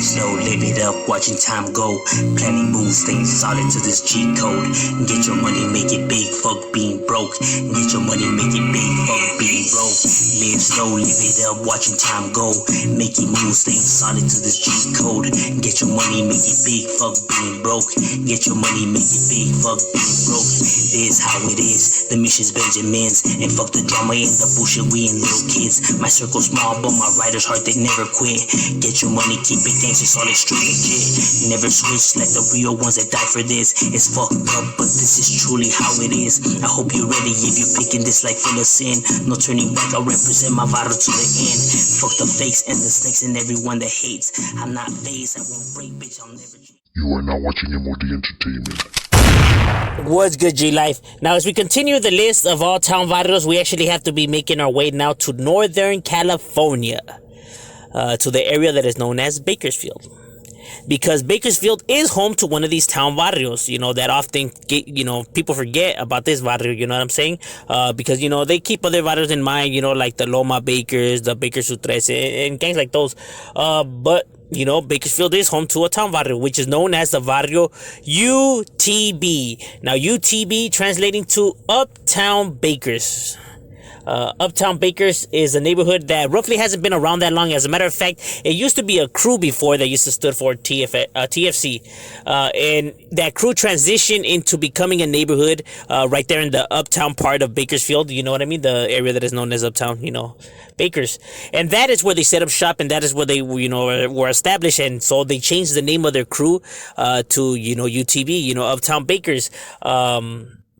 slow, live it up, watching time go. Planning moves, staying solid to this G code. Get your money, make it big, fuck being broke. Get your money, make it big, fuck being broke. Live slow, live it up, watching time go. Making moves, staying solid to this G code. Get your money, make it big, fuck being broke. Get your money, make it big, fuck being broke. This how it is, the mission's Benjamins. And fuck the drama and the bullshit, we ain't little kids. My circle small, but my riders heart, they never quit. Get your money, keep it gangsta, solid, straight legit. Never switch like the real ones that die for this. It's fucked up, but this is truly how it is. I hope you're ready if you're picking this like full of sin. No turning back, I represent my vital to the end. Fuck the fakes and the snakes and everyone that hates. I'm not phased, I won't break, bitch, I'll never. You are now watching M.O.D Entertainment. What's good, G-Life? Now, as we continue the list of all town varrios, we actually have to be making our way now to Northern California, to the area that is known as Bakersfield. Because Bakersfield is home to one of these town barrios, that often people forget about this barrio, you know what I'm saying? Because, they keep other barrios in mind, like the Loma Bakers, the Bakers Su 13, and gangs like those. But Bakersfield is home to a town barrio, which is known as the barrio UTB. Now, UTB translating to Uptown Bakers. Uptown Bakers is a neighborhood that roughly hasn't been around that long. As a matter of fact, it used to be a crew before that used to stood for TFC. And that crew transitioned into becoming a neighborhood right there in the uptown part of Bakersfield. You know what I mean? The area that is known as Uptown, Bakers. And that is where they set up shop, and that is where they, were established. And so they changed the name of their crew to, UTB, Uptown Bakers.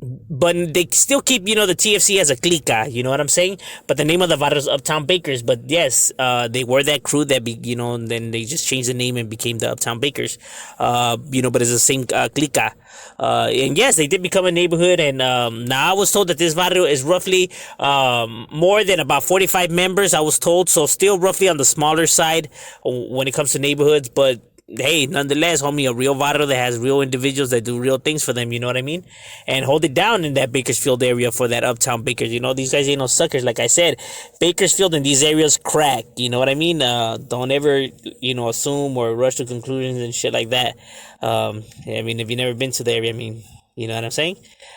But they still keep, the TFC as a clica, you know what I'm saying? But the name of the barrio is Uptown Bakers. But yes, they were that crew that, and then they just changed the name and became the Uptown Bakers. But it's the same clica. And yes, they did become a neighborhood. And now I was told that this barrio is roughly more than about 45 members, I was told. So still roughly on the smaller side when it comes to neighborhoods. But hey, nonetheless, homie, a real barrio that has real individuals that do real things for them, you know what I mean? And hold it down in that Bakersfield area for that Uptown Bakers. These guys ain't no suckers. Like I said, Bakersfield in these areas crack, you know what I mean? Don't ever, assume or rush to conclusions and shit like that. If you've never been to the area, you know what I'm saying?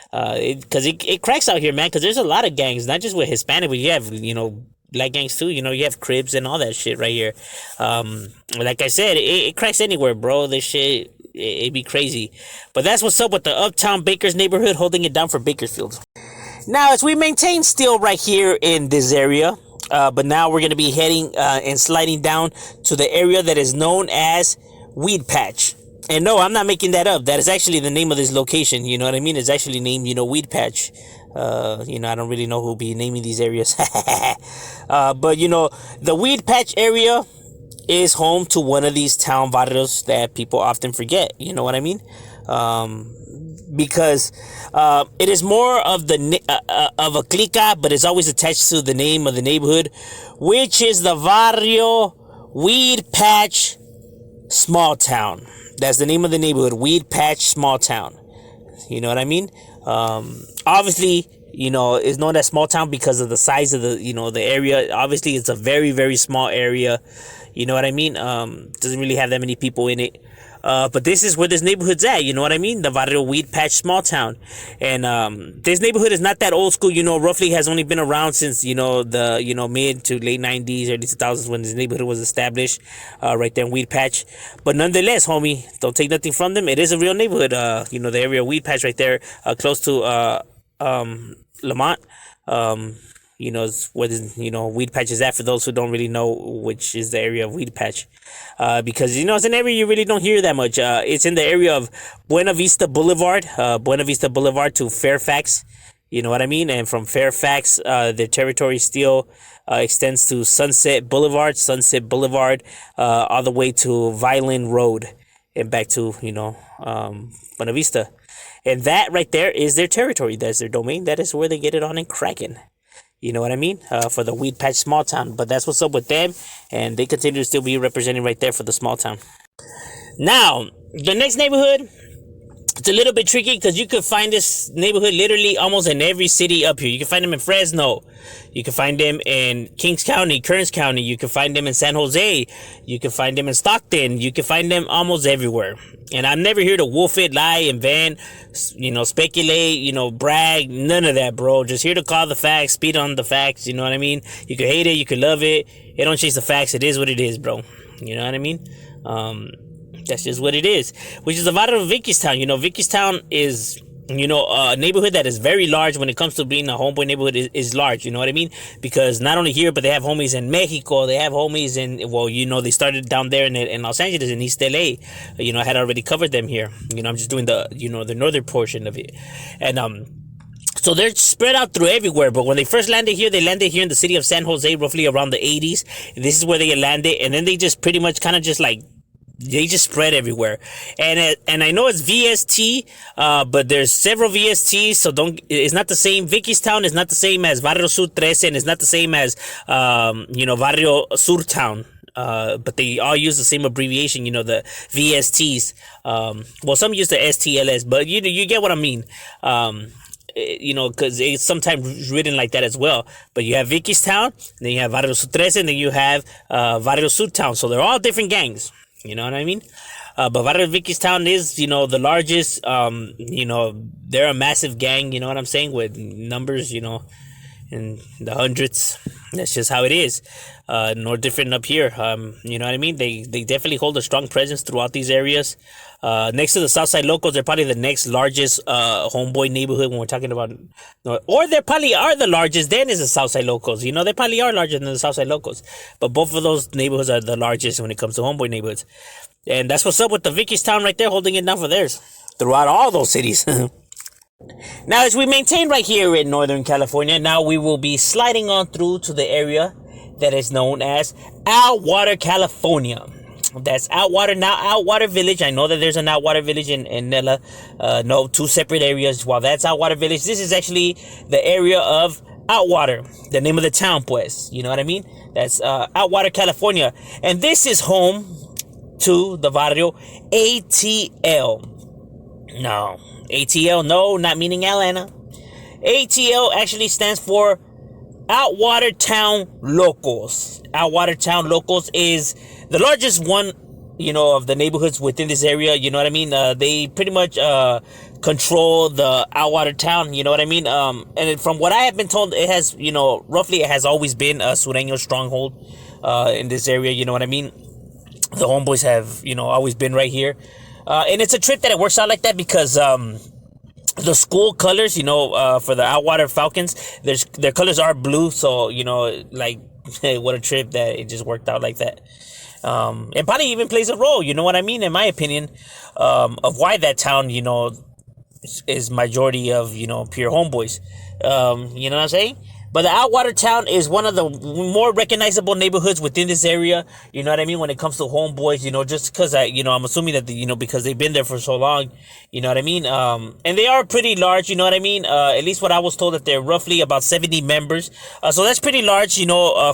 Because it cracks out here, man, because there's a lot of gangs, not just with Hispanic, but you have, black gangs too, you have cribs and all that shit right here. Like I said, it cracks anywhere, bro. This shit, it be crazy. But that's what's up with the Uptown Bakers neighborhood, holding it down for Bakersfield. Now, as we maintain still right here in this area, but now we're going to be heading and sliding down to the area that is known as Weed Patch. And no, I'm not making that up. That is actually the name of this location. You know what I mean? It's actually named, Weed Patch. I don't really know who'll be naming these areas. But, the Weed Patch area is home to one of these town barrios that people often forget. You know what I mean? Because it is more of of a clica, but it's always attached to the name of the neighborhood, which is the barrio Weed Patch Small Town. That's the name of the neighborhood, Weed Patch Small Town. You know what I mean? Obviously, it's known as small town because of the size of the, the area. Obviously, it's a very, very small area. You know what I mean? Doesn't really have that many people in it. But this is where this neighborhood's at, you know what I mean? The barrio Weed Patch Small Town. And this neighborhood is not that old school, roughly has only been around since, the mid to late 90s, early 2000s when this neighborhood was established, right there in Weed Patch. But nonetheless, homie, don't take nothing from them. It is a real neighborhood, the area Weed Patch right there, close to Lamont. Is where Weed Patch is at, for those who don't really know which is the area of Weed Patch. Because, it's an area you really don't hear that much. It's in the area of Buena Vista Boulevard to Fairfax. You know what I mean? And from Fairfax, their territory still extends to Sunset Boulevard, all the way to Violin Road and back to, Buena Vista. And that right there is their territory. That's their domain. That is where they get it on and cracking. You know what I mean? For the Weed Patch Small Town. But that's what's up with them. And they continue to still be representing right there for the small town. Now, the next neighborhood It's a little bit tricky because you could find this neighborhood literally almost in every city up here. You can find them in Fresno. You can find them in Kings County, Kearns County. You can find them in San Jose. You can find them in Stockton. You can find them almost everywhere. And I'm never here to wolf it, lie, invent, speculate, brag. None of that, bro. Just here to call the facts, speed on the facts. You know what I mean? You can hate it. You can love it. It don't chase the facts. It is what it is, bro. You know what I mean? That's just what it is, which is a lot of Vickystown. Vickystown is, a neighborhood that is very large when it comes to being a homeboy neighborhood is large. You know what I mean? Because not only here, but they have homies in Mexico. They have homies in, they started down there in Los Angeles, in East LA. I had already covered them here. I'm just doing the northern portion of it. And, so they're spread out through everywhere, but when they first landed here, they landed here in the city of San Jose, roughly around the 80s. This is where they landed, and then they just pretty much kind of just like, they just spread everywhere. And I know it's VST, but there's several VSTs, so it's not the same. Vickystown is not the same as Barrio Sur 13, and it's not the same as, Barrio Sur Town. But they all use the same abbreviation, the VSTs. Well, some use the STLS, but you get what I mean. Because it's sometimes written like that as well. But you have Vickystown, then you have Barrio Sur 13, and then you have Barrio Sur Town. So they're all different gangs. You know what I mean? But Barrio Vickystown is, the largest. They're a massive gang, you know what I'm saying? With numbers, in the hundreds. That's just how it is. No different up here. You know what I mean? They definitely hold a strong presence throughout these areas. Next to the Southside Locals, they're probably the next largest homeboy neighborhood when we're talking about, or they probably are the largest. Then is the Southside Locals. They probably are larger than the Southside Locals. But both of those neighborhoods are the largest when it comes to homeboy neighborhoods. And that's what's up with the Vickystown right there, holding it down for theirs throughout all those cities. Now, as we maintain right here in Northern California, now we will be sliding on through to the area that is known as Outwater, California. That's Outwater, now Outwater Village. I know that there's an Outwater Village in Nella. No, two separate areas. While that's Outwater Village, this is actually the area of Outwater, the name of the town, pues. You know what I mean? That's Outwater, California. And this is home to the barrio ATL. No, ATL, no, not meaning Atlanta. ATL actually stands for Outwater Town Locals. Outwater Town Locals is the largest one, of the neighborhoods within this area. You know what I mean? They pretty much control the Outwater Town. You know what I mean? And from what I have been told, it has, roughly it has always been a Sureno stronghold in this area. You know what I mean? The homeboys have, always been right here. And it's a trip that it works out like that because the school colors, for the Outwater Falcons, their colors are blue. So, what a trip that it just worked out like that. It probably even plays a role, you know what I mean, in my opinion, of why that town, is majority of, pure homeboys. You know what I'm saying? But the Outwater Town is one of the more recognizable neighborhoods within this area. You know what I mean? When it comes to homeboys, just because I'm assuming that, because they've been there for so long, you know what I mean? And they are pretty large, you know what I mean? At least what I was told, that they're roughly about 70 members. So that's pretty large,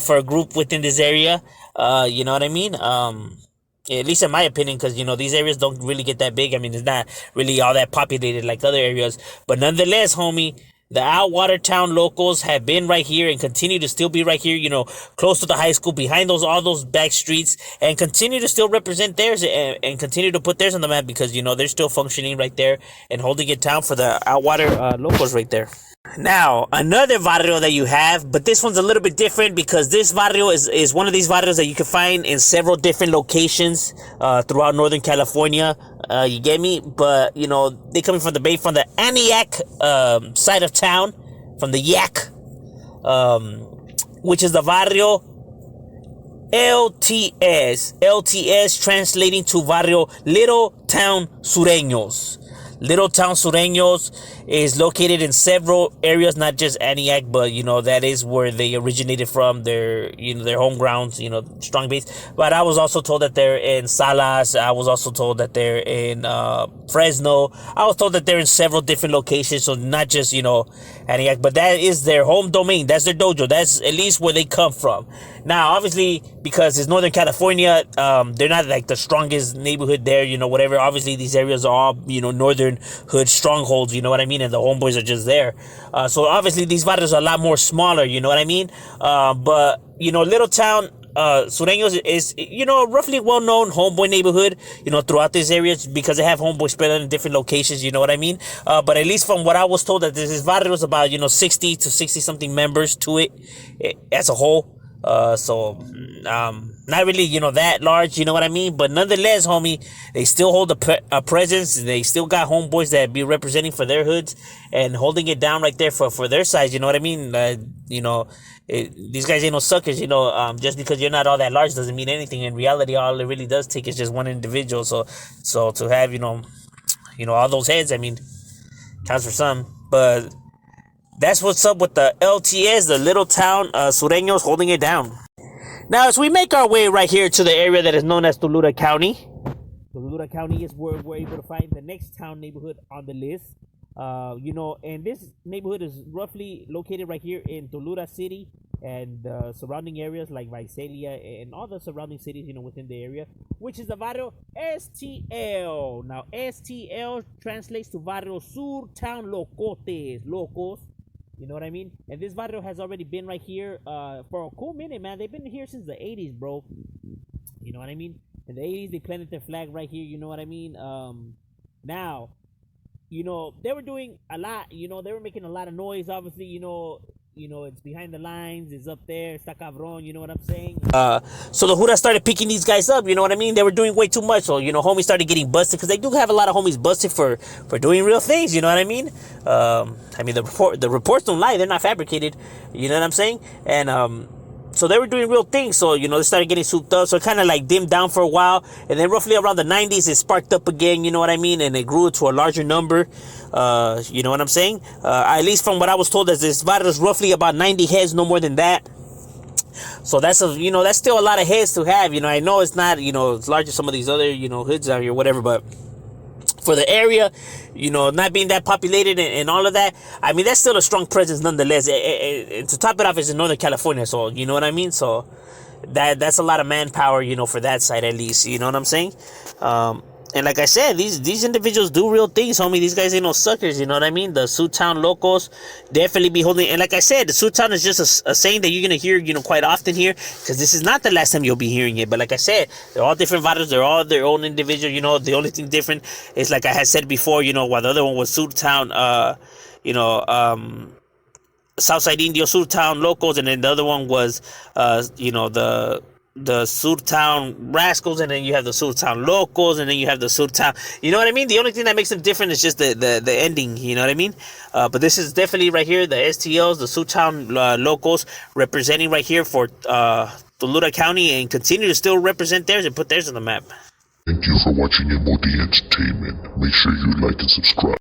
for a group within this area. You know what I mean? At least in my opinion, because, these areas don't really get that big. I mean, it's not really all that populated like other areas. But nonetheless, homie, the Outwater Town Locals have been right here and continue to still be right here, close to the high school, behind all those back streets, and continue to still represent theirs and continue to put theirs on the map because, they're still functioning right there and holding it down for the Outwater Locals right there. Now, another barrio that you have, but this one's a little bit different because this barrio is one of these barrios that you can find in several different locations throughout Northern California. You get me? But, they coming from the Bay, from the Aniak side of town, from the Yak, which is the barrio LTS. LTS translating to barrio Little Town Sureños. Little Town Sureños is located in several areas, not just Aniak, but, that is where they originated from, their home grounds, strong base. But I was also told that they're in Salas. I was also told that they're in Fresno. I was told that they're in several different locations, so not just, Aniak, but that is their home domain. That's their dojo. That's at least where they come from. Now, obviously, because it's Northern California, they're not like the strongest neighborhood there, whatever. Obviously, these areas are all, northern hood strongholds, you know what I mean? And the homeboys are just there. So obviously, these barrios are a lot more smaller, you know what I mean? But, little town, Sureños is, roughly well-known homeboy neighborhood, throughout these areas because they have homeboys spread out in different locations, you know what I mean? But at least from what I was told, that this barrio is about, 60 to 60-something members to it as a whole. So not really, that large, you know what I mean? But nonetheless, homie, they still hold a presence. They still got homeboys that be representing for their hoods and holding it down right there for their size, you know what I mean? These guys ain't no suckers, just because you're not all that large doesn't mean anything. In reality, all it really does take is just one individual. So to have, all those heads, I mean, counts for some. But that's what's up with the LTS, the little town Sureños holding it down. Now, as we make our way right here to the area that is known as Toluca County, Toluca County is where we're able to find the next town neighborhood on the list. And this neighborhood is roughly located right here in Toluca City and surrounding areas like Visalia and all the surrounding cities, within the area, which is the barrio STL. Now, STL translates to Barrio Sur Town Locotes, Locos. You know what I mean? And this barrio has already been right here for a cool minute, man. They've been here since the 80s, bro. You know what I mean? In the 80s, they planted their flag right here. You know what I mean? Now, they were doing a lot. They were making a lot of noise. Obviously, it's behind the lines. It's up there. Está cabrón. You know what I'm saying? So the Huda started picking these guys up. You know what I mean? They were doing way too much. So, homies started getting busted because they do have a lot of homies busted for doing real things. You know what I mean? The reports don't lie. They're not fabricated. You know what I'm saying? And, so they were doing real things. So, they started getting souped up. So it kind of like dimmed down for a while. And then roughly around the 90s, it sparked up again. You know what I mean? And it grew to a larger number. You know what I'm saying? At least from what I was told, this barrio is roughly about 90 heads, no more than that. So that's that's still a lot of heads to have. I know it's not, as large as some of these other, hoods out here, whatever, but for the area, not being that populated and all of that, I mean, that's still a strong presence nonetheless. And to top it off, it's in Northern California, so you know what I mean? So that's a lot of manpower, for that side at least, you know what I'm saying? And like I said, these individuals do real things, homie. These guys ain't no suckers, you know what I mean? The Sioux Town locals definitely be holding. And like I said, the Sioux Town is just a saying that you're going to hear, quite often here. Because this is not the last time you'll be hearing it. But like I said, they're all different vibes. They're all their own individual. The only thing different is, like I had said before, while the other one was Sioux Town, Southside Indio Sioux Town locals. And then the other one was, the Sioux Town Rascals, and then you have the Sioux Town Locals, and then you have the Sioux Town, you know what I mean? The only thing that makes them different is just the ending, you know what I mean? But this is definitely right here, the STLs, the Sioux Town Locals, representing right here for Toluca County, and continue to still represent theirs and put theirs on the map. Thank you for watching M.O.D Entertainment. Make sure you like and subscribe.